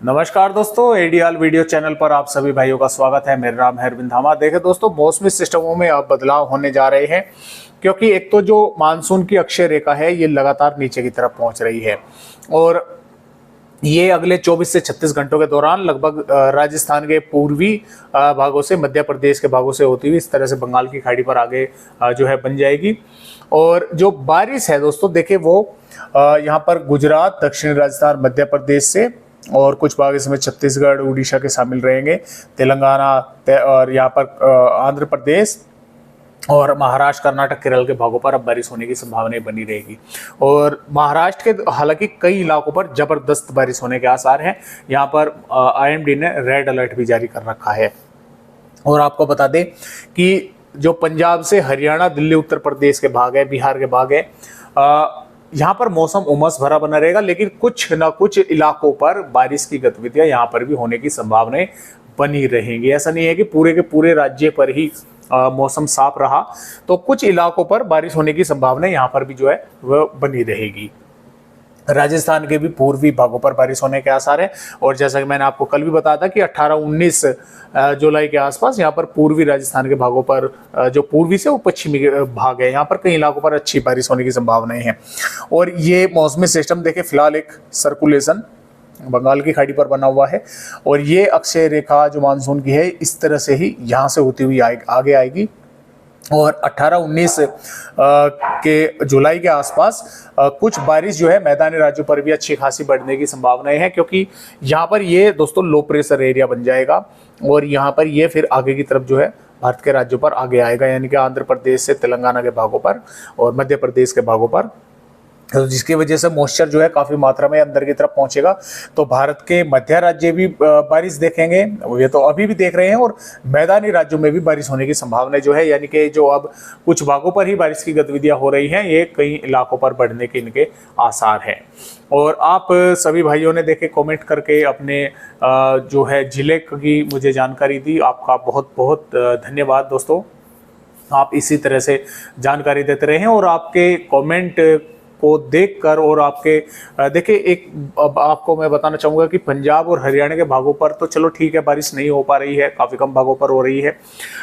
नमस्कार दोस्तों, एडीआल video channel पर आप सभी भाइयों का स्वागत है। मेरा नाम है अरविंद धामा। देखें दोस्तों, मौसमी सिस्टमों में अब बदलाव होने जा रहे हैं क्योंकि एक तो जो मानसून की अक्षय रेखा है ये लगातार नीचे की तरफ पहुंच रही है और ये अगले 24 से 36 घंटों के दौरान लगभग राजस्थान के पूर्वी भागों से, मध्य प्रदेश के भागों से होती हुई इस तरह से बंगाल की खाड़ी पर आगे जो है बन जाएगी। और जो बारिश है दोस्तों, देखिए वो यहाँ पर गुजरात, दक्षिणी राजस्थान, मध्य प्रदेश से और कुछ भाग इसमें छत्तीसगढ़, उड़ीसा के शामिल रहेंगे, तेलंगाना और यहाँ पर आंध्र प्रदेश और महाराष्ट्र, कर्नाटक, केरल के भागों पर अब बारिश होने की संभावना बनी रहेगी। और महाराष्ट्र के हालांकि कई इलाकों पर जबरदस्त बारिश होने के आसार हैं। यहाँ पर आईएमडी ने रेड अलर्ट भी जारी कर रखा है। और आपको बता दें कि जो पंजाब से हरियाणा, दिल्ली, उत्तर प्रदेश के भाग है, बिहार के भाग है, यहाँ पर मौसम उमस भरा बना रहेगा, लेकिन कुछ न कुछ इलाकों पर बारिश की गतिविधियां यहाँ पर भी होने की संभावनाएं बनी रहेंगी। ऐसा नहीं है कि पूरे के पूरे राज्य पर ही मौसम साफ रहा, तो कुछ इलाकों पर बारिश होने की संभावना यहाँ पर भी जो है वह बनी रहेगी। राजस्थान के भी पूर्वी भागों पर बारिश होने के आसार है। और जैसा कि मैंने आपको कल भी बताया था कि 18-19 जुलाई के आसपास यहाँ पर पूर्वी राजस्थान के भागों पर, जो पूर्वी से वो पश्चिमी भाग है, यहाँ पर कई इलाकों पर अच्छी बारिश होने की संभावनाएं हैं। और ये मौसमी सिस्टम देखे फिलहाल एक सर्कुलेशन बंगाल की खाड़ी पर बना हुआ है और ये अक्षय रेखा जो मानसून की है इस तरह से ही यहाँ से होती हुई आगे आएगी। और 18-19 के जुलाई के आसपास कुछ बारिश जो है मैदानी राज्यों पर भी अच्छी खासी बढ़ने की संभावनाएं हैं, क्योंकि यहाँ पर ये दोस्तों लो प्रेशर एरिया बन जाएगा और यहाँ पर ये फिर आगे की तरफ जो है भारत के राज्यों पर आगे आएगा, यानी कि आंध्र प्रदेश से तेलंगाना के भागों पर और मध्य प्रदेश के भागों पर, तो जिसकी वजह से मॉइस्चर जो है काफ़ी मात्रा में अंदर की तरफ पहुंचेगा। तो भारत के मध्य राज्य भी बारिश देखेंगे, ये तो अभी भी देख रहे हैं, और मैदानी राज्यों में भी बारिश होने की संभावना जो है, यानी कि जो अब कुछ भागों पर ही बारिश की गतिविधियां हो रही हैं, ये कई इलाकों पर बढ़ने के इनके आसार हैं। और आप सभी भाइयों ने देखे कमेंट करके अपने जो है जिले की मुझे जानकारी दी, आपका बहुत बहुत धन्यवाद दोस्तों। आप इसी तरह से जानकारी देते रहे और आपके कमेंट को देखकर और आपके देखिए, एक अब आपको मैं बताना चाहूँगा कि पंजाब और हरियाणा के भागों पर तो चलो ठीक है, बारिश नहीं हो पा रही है, काफ़ी कम भागों पर हो रही है,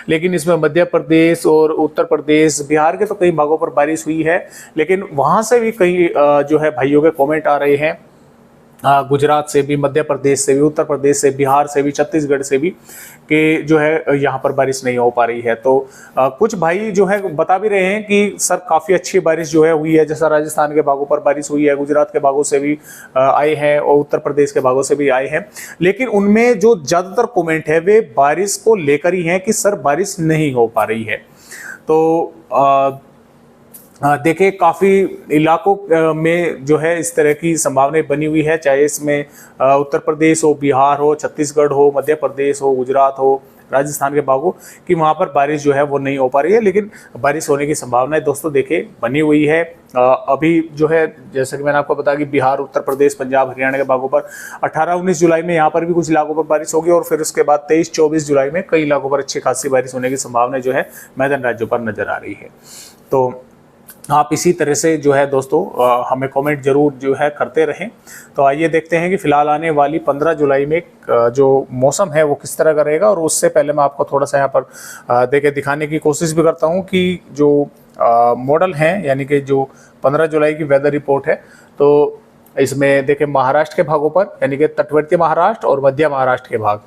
लेकिन इसमें मध्य प्रदेश और उत्तर प्रदेश, बिहार के तो कई भागों पर बारिश हुई है, लेकिन वहाँ से भी कई जो है भाइयों के कमेंट आ रहे हैं, गुजरात से भी, मध्य प्रदेश से भी, उत्तर प्रदेश से, बिहार से भी, छत्तीसगढ़ से भी, कि जो है यहाँ पर बारिश नहीं हो पा रही है। तो कुछ भाई जो है बता भी रहे हैं कि सर काफ़ी अच्छी बारिश जो है हुई है, जैसा राजस्थान के भागों पर बारिश हुई है, गुजरात के भागों से भी आए हैं और उत्तर प्रदेश के भागों से भी आए हैं, लेकिन उनमें जो ज़्यादातर कमेंट है वे बारिश को लेकर ही हैं कि सर बारिश नहीं हो पा रही है। तो देखिए, काफ़ी इलाकों में जो है इस तरह की संभावनाएं बनी हुई है, चाहे इसमें उत्तर प्रदेश हो, बिहार हो, छत्तीसगढ़ हो, मध्य प्रदेश हो, गुजरात हो, राजस्थान के भागों कि वहाँ पर बारिश जो है वो नहीं हो पा रही है, लेकिन बारिश होने की संभावनाएं दोस्तों देखिए बनी हुई है। अभी जो है जैसा कि मैंने आपको बताया कि बिहार, उत्तर प्रदेश, पंजाब, हरियाणा के भागों पर 18-19 जुलाई में यहाँ पर भी कुछ इलाकों पर बारिश होगी और फिर उसके बाद 23-24 जुलाई में कई इलाकों पर अच्छी खासी बारिश होने की संभावना जो है मैदानी राज्यों पर नजर आ रही है। तो आप इसी तरह से जो है दोस्तों हमें कमेंट जरूर जो है करते रहें। तो आइए देखते हैं कि फिलहाल आने वाली 15 जुलाई में जो मौसम है वो किस तरह का रहेगा। और उससे पहले मैं आपको थोड़ा सा यहाँ पर देखे दिखाने की कोशिश भी करता हूँ कि जो मॉडल हैं, यानी कि जो 15 जुलाई की वेदर रिपोर्ट है, तो इसमें देखें महाराष्ट्र के भागों पर, यानी कि तटवर्तीय महाराष्ट्र और मध्य महाराष्ट्र के भाग,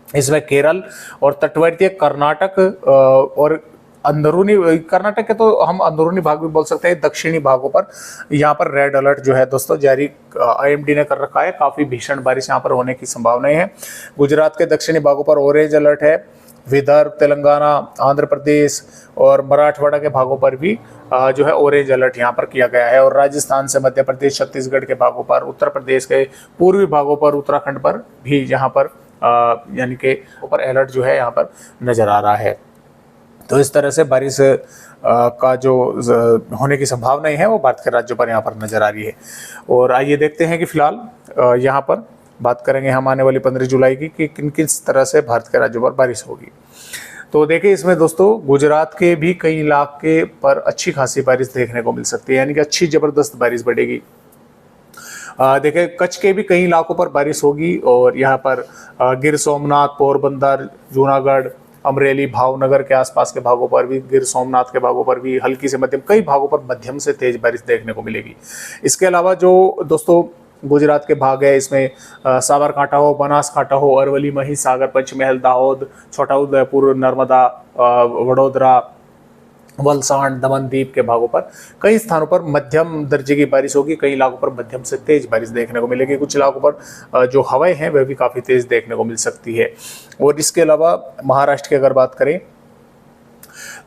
इसमें केरल और तटवर्तीय कर्नाटक और अंदरूनी कर्नाटक के तो हम अंदरूनी भाग भी बोल सकते हैं, दक्षिणी भागों पर यहाँ पर रेड अलर्ट जो है दोस्तों जारी आईएमडी ने कर रखा है। काफ़ी भीषण बारिश यहाँ पर होने की संभावनाएं हैं। गुजरात के दक्षिणी भागों पर ऑरेंज अलर्ट है। विदर्भ, तेलंगाना, आंध्र प्रदेश और मराठवाड़ा के भागों पर भी जो है ऑरेंज अलर्ट यहाँ पर किया गया है। और राजस्थान से मध्य प्रदेश, छत्तीसगढ़ के भागों पर, उत्तर प्रदेश के पूर्वी भागों पर, उत्तराखंड पर भी यहाँ पर यानी कि ऊपर अलर्ट जो है यहाँ पर नज़र आ रहा है। तो इस तरह से बारिश का जो होने की संभावनाएं हैं वो भारत के राज्यों पर यहाँ पर नजर आ रही है। और आइए देखते हैं कि फिलहाल यहाँ पर बात करेंगे हम आने वाली 15 जुलाई की कि किन किस तरह से भारत के राज्यों पर बारिश होगी। तो देखिए, इसमें दोस्तों गुजरात के भी कई इलाके पर अच्छी खासी बारिश देखने को मिल सकती है, यानी कि अच्छी ज़बरदस्त बारिश बढ़ेगी। देखिए कच्छ के भी कई इलाकों पर बारिश होगी और यहाँ पर गिर सोमनाथ, पोरबंदर, जूनागढ़, अमरेली, भावनगर के आसपास के भागों पर भी, गिर सोमनाथ के भागों पर भी हल्की से मध्यम, कई भागों पर मध्यम से तेज बारिश देखने को मिलेगी। इसके अलावा जो दोस्तों गुजरात के भाग है, इसमें साबरकांठा हो, बनासकांठा हो, अरवली, महिसागर, पंचमहल, दाहोद, छोटाउदेपुर, नर्मदा, वडोदरा, वलसाड, दमनदीप के भागों पर कई स्थानों पर मध्यम दर्जे की बारिश होगी। कई इलाकों पर मध्यम से तेज बारिश देखने को मिलेगी। कुछ इलाकों पर जो हवाएं हैं वह भी काफ़ी तेज देखने को मिल सकती है। और इसके अलावा महाराष्ट्र की अगर बात करें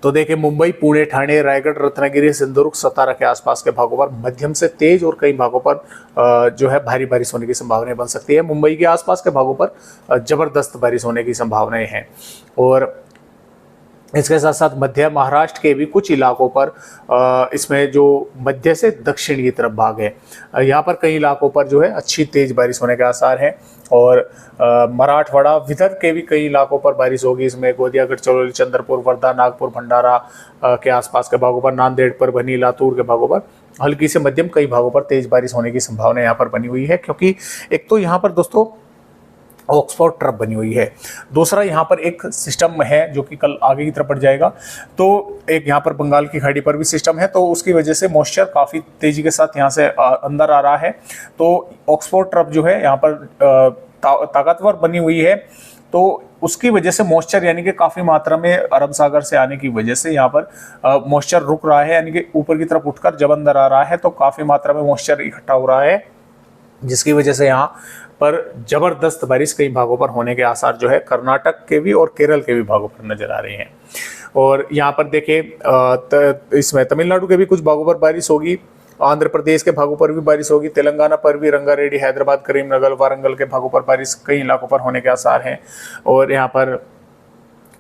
तो देखिए मुंबई, पुणे, ठाणे, रायगढ़, रत्नागिरी, सिंधुदुर्ग, सतारा के आसपास के भागों पर मध्यम से तेज और कई भागों पर जो है भारी बारिश होने की संभावनाएं बन सकती है। मुंबई के आसपास के भागों पर जबरदस्त बारिश होने की संभावनाएं हैं। और इसके साथ साथ मध्य महाराष्ट्र के भी कुछ इलाकों पर इसमें जो मध्य से दक्षिण की तरफ भाग है, यहाँ पर कई इलाकों पर जो है अच्छी तेज बारिश होने के आसार हैं। और मराठवाड़ा, विदर्भ के भी कई इलाकों पर बारिश होगी। इसमें गोंदिया, गढ़चिरौली, चंद्रपुर, वर्धा, नागपुर, भंडारा के आसपास के भागों पर, नांदेड़, परभनी, लातूर के भागों पर हल्की से मध्यम, कई भागों पर तेज बारिश होने की संभावना यहाँ पर बनी हुई है। क्योंकि एक तो यहाँ पर दोस्तों ऑक्सफोर्ड ट्रफ बनी हुई है, दूसरा यहाँ पर एक सिस्टम है जो कि कल आगे की तरफ बढ़ जाएगा। तो एक यहाँ पर बंगाल की खाड़ी पर भी सिस्टम है, तो उसकी वजह से मॉइस्चर काफ़ी तेजी के साथ यहाँ से अंदर आ रहा है। तो ऑक्सफोर्ड ट्रफ जो है यहाँ पर ताकतवर बनी हुई है, तो उसकी वजह से मॉइस्चर यानी कि काफ़ी मात्रा में अरब सागर से आने की वजह से यहाँ पर मॉइस्चर रुक रहा है, यानी कि ऊपर की तरफ उठकर जब अंदर आ रहा है तो काफ़ी मात्रा में मॉइस्चर इकट्ठा हो रहा है, जिसकी वजह से यहाँ पर जबरदस्त बारिश कई भागों पर होने के आसार जो है कर्नाटक के भी और केरल के भी भागों पर नजर आ रहे हैं। और यहाँ पर देखिए इसमें तमिलनाडु के भी कुछ भागों पर बारिश होगी, आंध्र प्रदेश के भागों पर भी बारिश होगी, तेलंगाना पर भी, रंगारेड्डी, हैदराबाद, करीमनगर, वारंगल के भागों पर बारिश कई इलाकों पर होने के आसार हैं। और यहाँ पर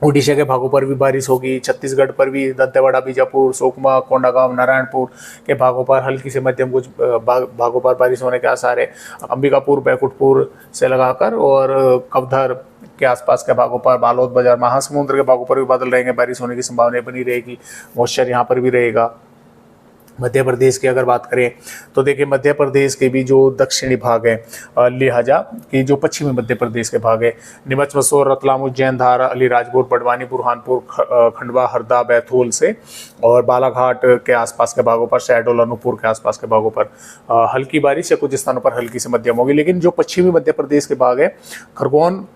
ओडिशा के भागों पर भी बारिश होगी, छत्तीसगढ़ पर भी, दंतेवाड़ा, बीजापुर, सुकमा, कोंडागांव, नारायणपुर के भागों पर हल्की से मध्यम कुछ भागों पर बारिश होने के आसार है। अंबिकापुर, बैकुंठपुर से लगाकर और कवधर के आसपास के भागों पर, बालोद, बाजार, महासमुंद के भागों पर भी बादल रहेंगे, बारिश होने की संभावना बनी रहेगी, मॉइस्चर यहाँ पर भी रहेगा। मध्य प्रदेश की अगर बात करें तो देखिए मध्य प्रदेश के भी जो दक्षिणी भाग है, लिहाजा कि जो पश्चिमी मध्य प्रदेश के भाग है, नीमच, मसूर, रतलाम, उज्जैन, धार, अलीराजपुर, बड़वानी, बुरहानपुर, खंडवा, हरदा, बैतूल से और बालाघाट के आसपास के भागों पर, शहडोल, अनूपपुर के आसपास के भागों पर हल्की बारिश या कुछ स्थानों पर हल्की से मध्यम होगी। लेकिन जो पश्चिमी मध्य प्रदेश के भाग है, खरगोन,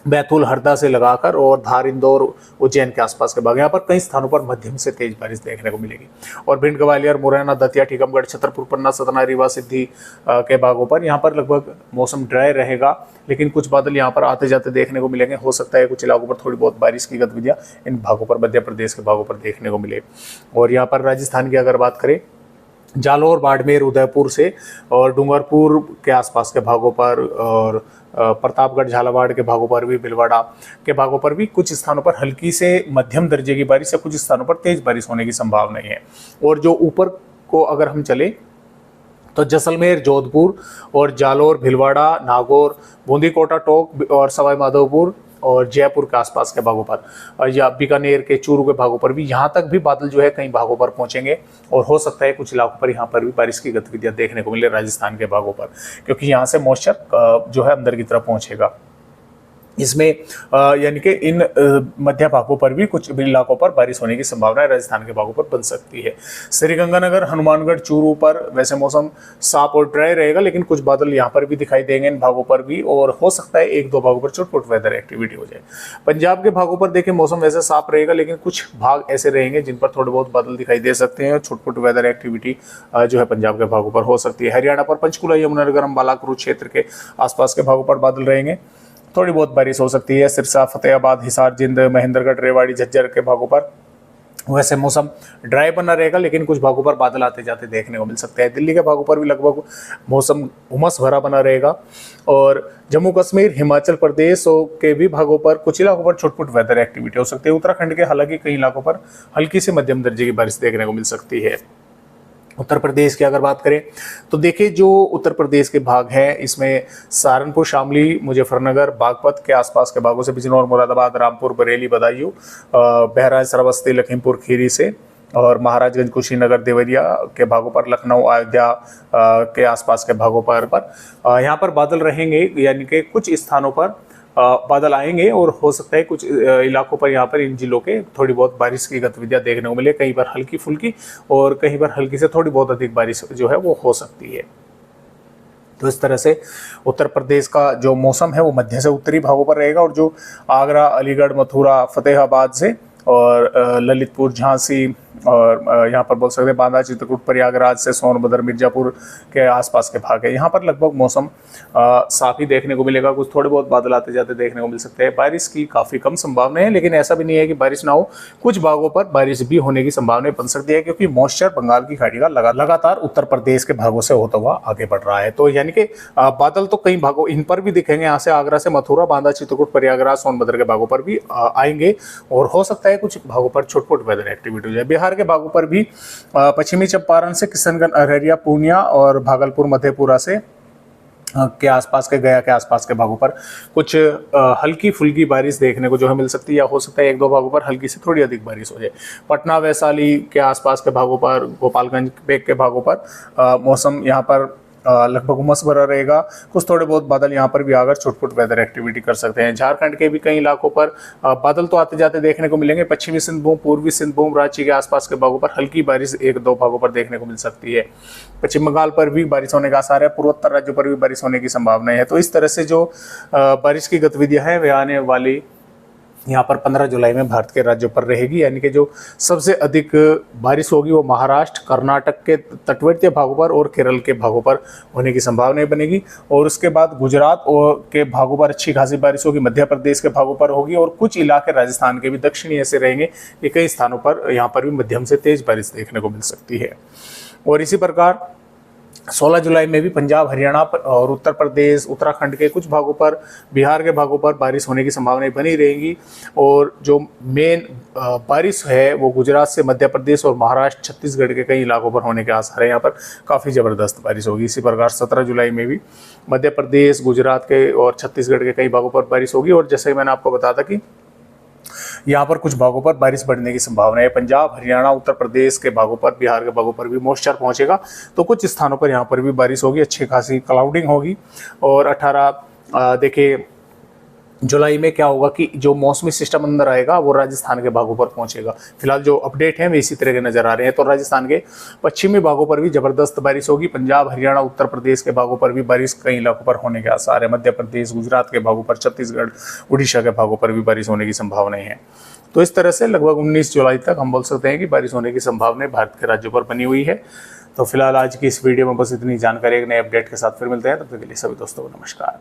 बैतूल, हरदा से लगाकर और धार, इंदौर, उज्जैन के आसपास के भाग, यहाँ पर कई स्थानों पर मध्यम से तेज बारिश देखने को मिलेगी। और भिंड, ग्वालियर, मुरैना, दतिया, टीकमगढ़, छतरपुर, पन्ना, सतना, रीवा, सिद्धि के भागों पर यहाँ पर लगभग मौसम ड्राई रहेगा, लेकिन कुछ बादल यहाँ पर आते जाते देखने को मिलेंगे। हो सकता है कुछ इलाकों पर थोड़ी बहुत बारिश की गतिविधियाँ इन भागों पर, मध्य प्रदेश के भागों पर देखने को मिले। और यहाँ पर राजस्थान की अगर बात करें, जालौर, बाड़मेर, उदयपुर से और डूंगरपुर के आसपास के भागों पर और प्रतापगढ़, झालावाड़ के भागों पर भी, भीलवाड़ा के भागों पर भी कुछ स्थानों पर हल्की से मध्यम दर्जे की बारिश या कुछ स्थानों पर तेज बारिश होने की संभावना है। और जो ऊपर को अगर हम चले तो जैसलमेर, जोधपुर और जालौर, भीलवाड़ा, नागौर, बूंदी, कोटा, टोंक और सवाई माधोपुर और जयपुर के आसपास के भागों पर या बीकानेर के चूरू के भागों पर भी यहाँ तक भी बादल जो है कई भागों पर पहुँचेंगे। और हो सकता है कुछ इलाकों पर यहाँ पर भी बारिश की गतिविधियाँ देखने को मिले राजस्थान के भागों पर, क्योंकि यहाँ से मॉइस्चर जो है अंदर की तरफ पहुँचेगा। इसमें यानी कि इन मध्य भागों पर भी कुछ इलाकों पर बारिश होने की संभावना राजस्थान के भागों पर बन सकती है। श्रीगंगानगर, हनुमानगढ़, चूरू पर वैसे मौसम साफ और ड्राई रहेगा, लेकिन कुछ बादल यहाँ पर भी दिखाई देंगे इन भागों पर भी, और हो सकता है एक दो भागों पर छुटपुट वेदर एक्टिविटी हो जाए। पंजाब के भागों पर देखिए मौसम वैसे साफ रहेगा, लेकिन कुछ भाग ऐसे रहेंगे जिन पर थोड़े बहुत बादल दिखाई दे सकते हैं और छुटपुट वेदर एक्टिविटी जो है पंजाब के भागों पर हो सकती है। हरियाणा पर पंचकुला, यमुनानगर, अंबाला, कुरुक्षेत्र क्षेत्र के आसपास के भागों पर बादल रहेंगे, थोड़ी बहुत बारिश हो सकती है। सिरसा, फतेहाबाद, हिसार, जिंद, महेंद्रगढ़, रेवाड़ी, झज्जर के भागों पर वैसे मौसम ड्राई बना रहेगा, लेकिन कुछ भागों पर बादल आते जाते देखने को मिल सकते हैं। दिल्ली के भागों पर भी लगभग मौसम उमस भरा बना रहेगा। और जम्मू कश्मीर, हिमाचल प्रदेश के भी भागों पर कुछ इलाकों पर छुटपुट वेदर एक्टिविटी हो सकती है। उत्तराखंड के हालांकि कई इलाकों पर हल्की से मध्यम दर्जे की बारिश देखने को मिल सकती है। उत्तर प्रदेश की अगर बात करें तो देखिए जो उत्तर प्रदेश के भाग हैं, इसमें सहारनपुर, शामली, मुजफ्फरनगर, बागपत के आसपास के भागों से, बिजनौर, मुरादाबाद, रामपुर, बरेली, बदायूं, बहराइच, श्रावस्ती, लखीमपुर खीरी से और महाराजगंज, कुशीनगर, देवरिया के भागों पर, लखनऊ, अयोध्या के आसपास के भागों पर यहाँ पर बादल रहेंगे, यानी कि कुछ स्थानों पर बादल आएंगे और हो सकता है कुछ इलाकों पर यहाँ पर इन जिलों के थोड़ी बहुत बारिश की गतिविधियां देखने को मिले, कहीं पर हल्की फुल्की और कहीं पर हल्की से थोड़ी बहुत अधिक बारिश जो है वो हो सकती है। तो इस तरह से उत्तर प्रदेश का जो मौसम है वो मध्य से उत्तरी भागों पर रहेगा, और जो आगरा, अलीगढ़, मथुरा, फतेहाबाद से और ललितपुर, झांसी और यहाँ पर बोल सकते हैं बांदा, चित्रकूट, प्रयागराज से सोनभद्र, मिर्जापुर के आसपास के भाग है, यहाँ पर लगभग मौसम साफ ही देखने को मिलेगा। कुछ थोड़े बहुत बादल आते जाते देखने को मिल सकते हैं। बारिश की काफ़ी कम संभावना है, लेकिन ऐसा भी नहीं है कि बारिश ना हो, कुछ भागों पर बारिश भी होने की संभावना बन सकती है, क्योंकि मॉइस्चर बंगाल की खाड़ी का लगातार उत्तर प्रदेश के भागों से होता हुआ आगे बढ़ रहा है। तो यानी कि बादल तो कई भागों इन पर भी दिखेंगे, यहाँ से आगरा से मथुरा, बांदा, चित्रकूट, प्रयागराज, सोनभद्र के भागों पर भी आएंगे, और हो सकता है कुछ भागों पर छोट-छोट वेदर एक्टिविटी हो जाए। बिहार के भागों पर भी पश्चिमी चंपारण से किशनगंज, अररिया, पूर्णिया और भागलपुर, मधेपुरा से के आसपास के, गया के आसपास के भागों पर कुछ हल्की फुल्की बारिश देखने को जो है मिल सकती है, या हो सकता है एक दो भागों पर हल्की से थोड़ी अधिक बारिश हो जाए। पटना, वैशाली के आसपास के भागों पर, गोपालगंज के भागों पर मौसम यहाँ पर लगभग उमस भरा रहेगा। कुछ थोड़े बहुत बादल यहाँ पर भी आकर छोट-छोट वेदर एक्टिविटी कर सकते हैं। झारखंड के भी कई इलाकों पर बादल तो आते जाते देखने को मिलेंगे। पश्चिमी सिंहभूम, पूर्वी सिंहभूम, रांची के आसपास के भागों पर हल्की बारिश एक दो भागों पर देखने को मिल सकती है। पश्चिम बंगाल पर भी बारिश होने का आसार है, पूर्वोत्तर राज्यों पर भी बारिश होने की संभावना है। तो इस तरह से जो बारिश की गतिविधियां हैं वे आने वाली यहाँ पर 15 जुलाई में भारत के राज्यों पर रहेगी, यानी कि जो सबसे अधिक बारिश होगी वो महाराष्ट्र, कर्नाटक के तटवर्तीय भागों पर और केरल के भागों पर होने की संभावना बनेगी, और उसके बाद गुजरात के भागों पर अच्छी खासी बारिश होगी, मध्य प्रदेश के भागों पर होगी, और कुछ इलाके राजस्थान के भी दक्षिणी ऐसे रहेंगे कि कई स्थानों पर यहाँ पर भी मध्यम से तेज बारिश देखने को मिल सकती है। और इसी प्रकार 16 जुलाई में भी पंजाब, हरियाणा और उत्तर प्रदेश, उत्तराखंड के कुछ भागों पर, बिहार के भागों पर बारिश होने की संभावनाएं बनी रहेंगी, और जो मेन बारिश है वो गुजरात से मध्य प्रदेश और महाराष्ट्र, छत्तीसगढ़ के कई इलाकों पर होने के आसार है। यहाँ पर काफ़ी ज़बरदस्त बारिश होगी। इसी प्रकार 17 जुलाई में भी मध्य प्रदेश, गुजरात के और छत्तीसगढ़ के कई भागों पर बारिश होगी, और जैसे मैंने आपको बताया था कि यहाँ पर कुछ भागों पर बारिश बढ़ने की संभावना है। पंजाब, हरियाणा, उत्तर प्रदेश के भागों पर, बिहार के भागों पर भी मॉइस्चर पहुंचेगा, तो कुछ स्थानों पर यहाँ पर भी बारिश होगी, अच्छी खासी क्लाउडिंग होगी। और 18 देखिए जुलाई में क्या होगा कि जो मौसमी सिस्टम अंदर आएगा वो राजस्थान के भागों पर पहुंचेगा। फिलहाल जो अपडेट हैं वे इसी तरह के नजर आ रहे हैं। तो राजस्थान के पश्चिमी भागों पर भी जबरदस्त बारिश होगी, पंजाब, हरियाणा, उत्तर प्रदेश के भागों पर भी बारिश कई इलाकों पर होने के आसार है। मध्य प्रदेश, गुजरात के भागों पर, छत्तीसगढ़, उड़ीसा के भागों पर भी बारिश होने की संभावनाएं हैं। तो इस तरह से लगभग 19 जुलाई तक हम बोल सकते हैं कि बारिश होने की संभावनाएं भारत के राज्यों पर बनी हुई है। तो फिलहाल आज की इस वीडियो में बस इतनी जानकारी, एक नए अपडेट के साथ फिर मिलते हैं। तब तक के लिए सभी दोस्तों को नमस्कार।